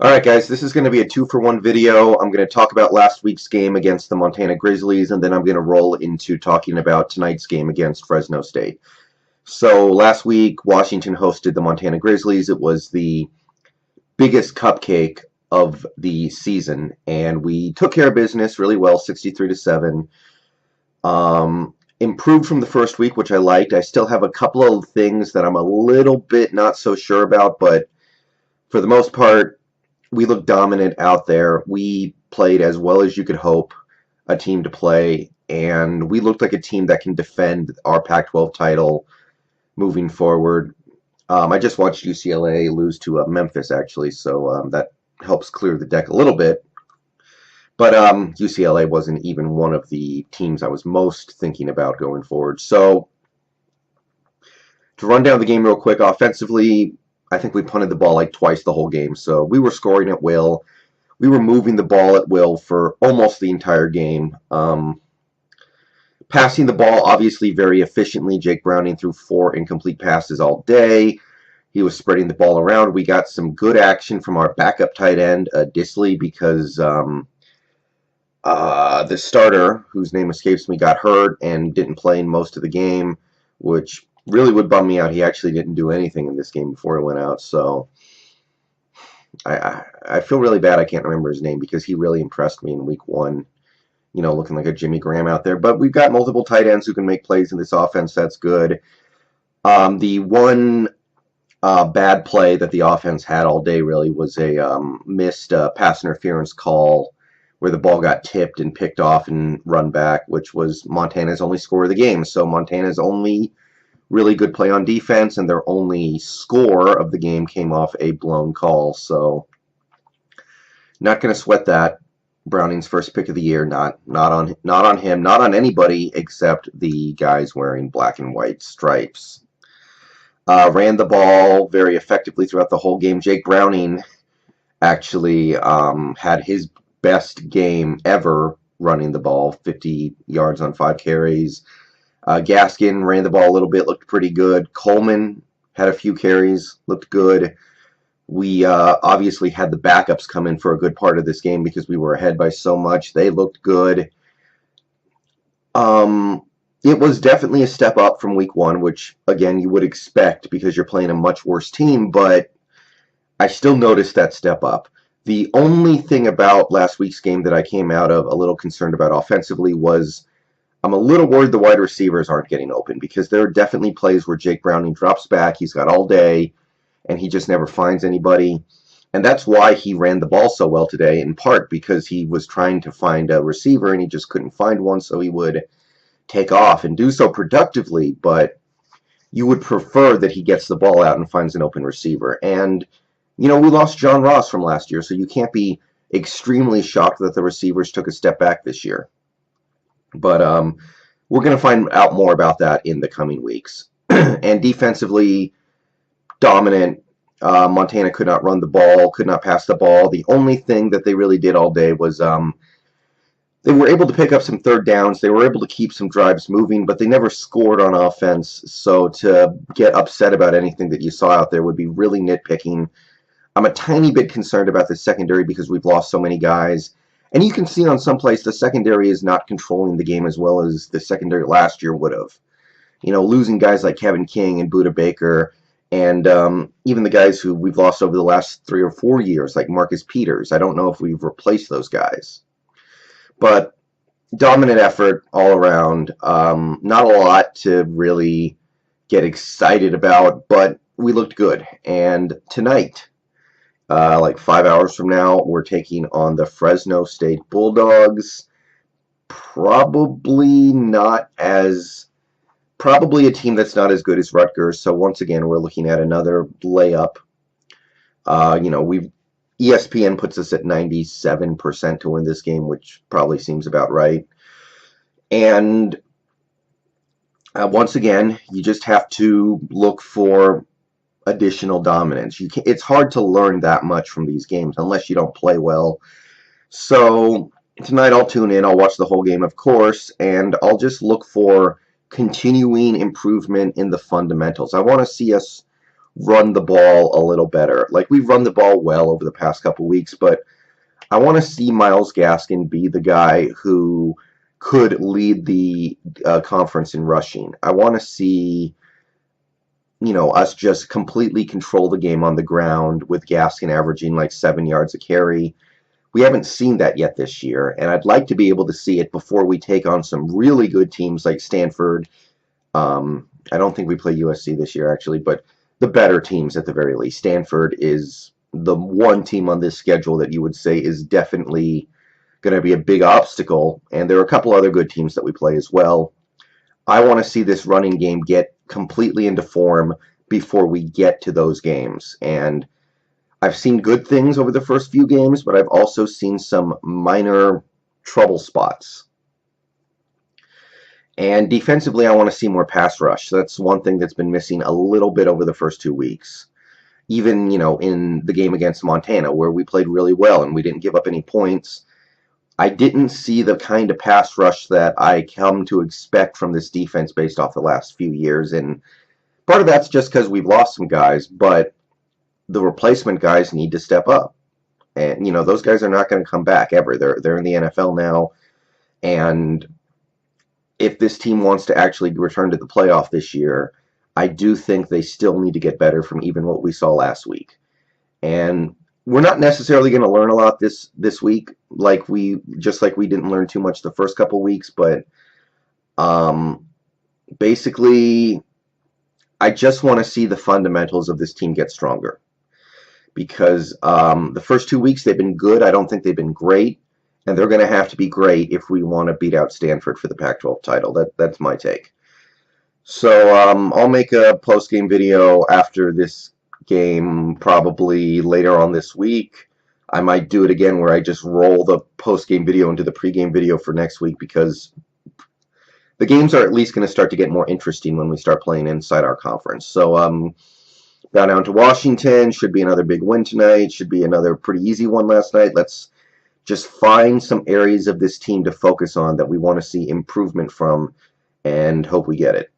Alright guys, this is going to be a 2-for-1 video. I'm going to talk about last week's game against the Montana Grizzlies, and then I'm going to roll into talking about tonight's game against Fresno State. So last week, Washington hosted the Montana Grizzlies. It was the biggest cupcake of the season, and we took care of business really well, 63-7. Improved from the first week, which I liked. I still have a couple of things that I'm a little bit not so sure about, but for the most part, we looked dominant out there. We played as well as you could hope a team to play, and we looked like a team that can defend our Pac-12 title moving forward. I just watched UCLA lose to Memphis, actually, so that helps clear the deck a little bit. But UCLA wasn't even one of the teams I was most thinking about going forward. So to run down the game real quick, offensively, I think we punted the ball like twice the whole game. So we were scoring at will. We were moving the ball at will for almost the entire game. Passing the ball, obviously, very efficiently. Jake Browning threw 4 incomplete passes all day. He was spreading the ball around. We got some good action from our backup tight end, Disley, because the starter, whose name escapes me, got hurt and didn't play in most of the game, which really would bum me out. He actually didn't do anything in this game before he went out, so I feel really bad I can't remember his name because he really impressed me in week 1, you know, looking like a Jimmy Graham out there. But we've got multiple tight ends who can make plays in this offense. That's good. The one bad play that the offense had all day really was a missed pass interference call where the ball got tipped and picked off and run back, which was Montana's only score of the game. So Montana's only really good play on defense, and their only score of the game came off a blown call. So not going to sweat that. Browning's first pick of the year, not on him, not on anybody except the guys wearing black and white stripes. Ran the ball very effectively throughout the whole game. Jake Browning actually had his best game ever running the ball, 50 yards on 5 carries. Gaskin ran the ball a little bit, looked pretty good. Coleman had a few carries, looked good. We obviously had the backups come in for a good part of this game because we were ahead by so much. They looked good. It was definitely a step up from week 1, which, again, you would expect because you're playing a much worse team, but I still noticed that step up. The only thing about last week's game that I came out of a little concerned about offensively was I'm a little worried the wide receivers aren't getting open because there are definitely plays where Jake Browning drops back. He's got all day, and he just never finds anybody. And that's why he ran the ball so well today, in part because he was trying to find a receiver, and he just couldn't find one, so he would take off and do so productively. But you would prefer that he gets the ball out and finds an open receiver. And, you know, we lost John Ross from last year, so you can't be extremely shocked that the receivers took a step back this year. But we're going to find out more about that in the coming weeks. And defensively, dominant. Montana could not run the ball, could not pass the ball. The only thing that they really did all day was they were able to pick up some third downs. They were able to keep some drives moving, but they never scored on offense. So to get upset about anything that you saw out there would be really nitpicking. I'm a tiny bit concerned about the secondary because we've lost so many guys. And you can see on some plays the secondary is not controlling the game as well as the secondary last year would have. You know, losing guys like Kevin King and Buda Baker and even the guys who we've lost over the last 3 or 4 years, like Marcus Peters. I don't know if we've replaced those guys. But dominant effort all around. Not a lot to really get excited about, but we looked good. And tonight, like 5 hours from now, we're taking on the Fresno State Bulldogs. Probably a team that's not as good as Rutgers. So once again, we're looking at another layup. You know, ESPN puts us at 97% to win this game, which probably seems about right. And once again, you just have to look for additional dominance. It's hard to learn that much from these games unless you don't play well. So tonight I'll tune in. I'll watch the whole game, of course, and I'll just look for continuing improvement in the fundamentals. I want to see us run the ball a little better. Like, we've run the ball well over the past couple weeks, but I want to see Myles Gaskin be the guy who could lead the conference in rushing. I want to see, us just completely control the game on the ground with Gaskin averaging like 7 yards a carry. We haven't seen that yet this year, and I'd like to be able to see it before we take on some really good teams like Stanford. I don't think we play USC this year, actually, but the better teams at the very least. Stanford is the one team on this schedule that you would say is definitely going to be a big obstacle, and there are a couple other good teams that we play as well. I want to see this running game get completely into form before we get to those games, and I've seen good things over the first few games, but I've also seen some minor trouble spots. And defensively, I want to see more pass rush. That's one thing that's been missing a little bit over the first 2 weeks. Even, in the game against Montana, where we played really well and we didn't give up any points, I didn't see the kind of pass rush that I come to expect from this defense based off the last few years. And part of that's just because we've lost some guys, but the replacement guys need to step up. And, those guys are not going to come back ever. They're in the NFL now. And if this team wants to actually return to the playoff this year, I do think they still need to get better from even what we saw last week. And we're not necessarily going to learn a lot this week, like we didn't learn too much the first couple weeks, but basically I just want to see the fundamentals of this team get stronger. Because the first 2 weeks they've been good. I don't think they've been great. And they're going to have to be great if we want to beat out Stanford for the Pac-12 title. That's my take. So I'll make a post-game video after this game, probably later on this week. I might do it again where I just roll the post-game video into the pre-game video for next week, because the games are at least going to start to get more interesting when we start playing inside our conference. So bow down to Washington. Should be another big win tonight. Should be another pretty easy one last night. Let's just find some areas of this team to focus on that we want to see improvement from, and hope we get it.